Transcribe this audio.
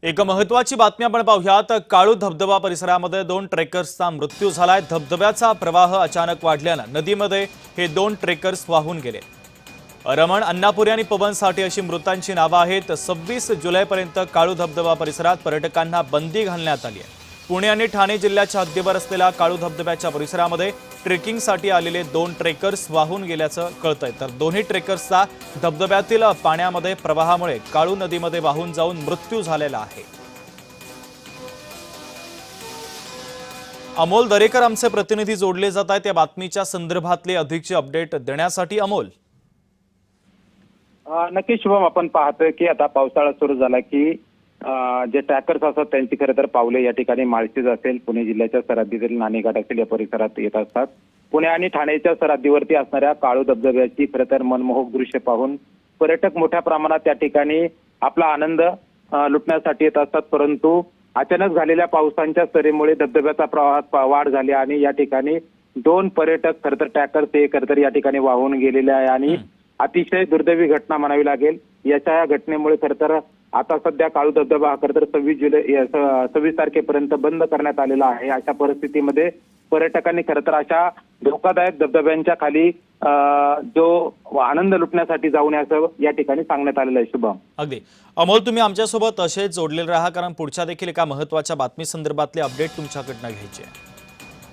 एक महत्त्वाची बातमी आपण पाहूयात। काळू धबधबा परिसरामध्ये 2 ट्रेकर्सचा मृत्यू झालाय। धबधब्याचा प्रवाह अचानक वाढल्याने नदीमध्ये हे 2 ट्रेकर्स वाहून गेले। रमण, अन्नापुरी आणि पवन साठे अशी मृतांची नावे आहेत। 26 जुलैपर्यंत काळू धबधबा परिसरात पर्यटकांना बंदी घालण्यात आली आहे। पुणे आणि ठाणे जिल्ह्याच्या हद्दीवर असलेल्या काळू धबधब्याच्या परिसरामध्ये ट्रेकिंगसाठी आलेले 2 ट्रेकर्स वाहून गेल्याचं कळतंय। तर दोन्ही ट्रेकर्सचा धबधब्यातील पाण्यामध्ये प्रवाहामुळे काळू नदीमध्ये वाहून जाऊन मृत्यू झालेला आहे। अमोल दरेकर आमचे प्रतिनिधी जोडले जात आहेत या बातमीच्या संदर्भातले अधिकचे अपडेट देण्यासाठी। अमोल, नक्की शुभम, आपण पाहतोय की आता पावसाळा सुरू झाला की जे ट्रॅकर्स असतात त्यांची खरं तर पावले या ठिकाणी माळशेज असेल, पुणे जिल्ह्याच्या सरहद्दीतील नाणेघाट असेल या परिसरात येत असतात। पुणे आणि ठाण्याच्या सरहद्दीवरती असणाऱ्या काळू धबधब्याची खरं तर मनमोहक दृश्य पाहून पर्यटक मोठ्या प्रमाणात त्या ठिकाणी आपला आनंद लुटण्यासाठी येत असतात। परंतु अचानक झालेल्या पावसांच्या सरीमुळे धबधब्याचा प्रवाहात वाढ झाली आणि या ठिकाणी 2 पर्यटक खरं तर ट्रॅकर्स हे खरं तर या ठिकाणी वाहून गेलेले आहे आणि अतिशय दुर्दैवी घटना म्हणावी लागेल। या घटनेमुळे खरं तर आता सध्या काळू धबधबा हा खरं तर 26 तारखेपर्यंत बंद करण्यात आलेला आहे। अशा परिस्थितीमध्ये पर्यटकांनी खरं तर अशा धोकादायक धबधब्यांच्या खाली जो आनंद लुटण्यासाठी जाऊ नये असं या ठिकाणी सांगण्यात आलेलं आहे। शुभम, अगदी अमोल, तुम्ही आमच्यासोबत असेच जोडलेले राहा, कारण पुढच्या देखील एका महत्त्वाच्या बातमी संदर्भातले अपडेट तुमच्याकडनं घ्यायचे आहे।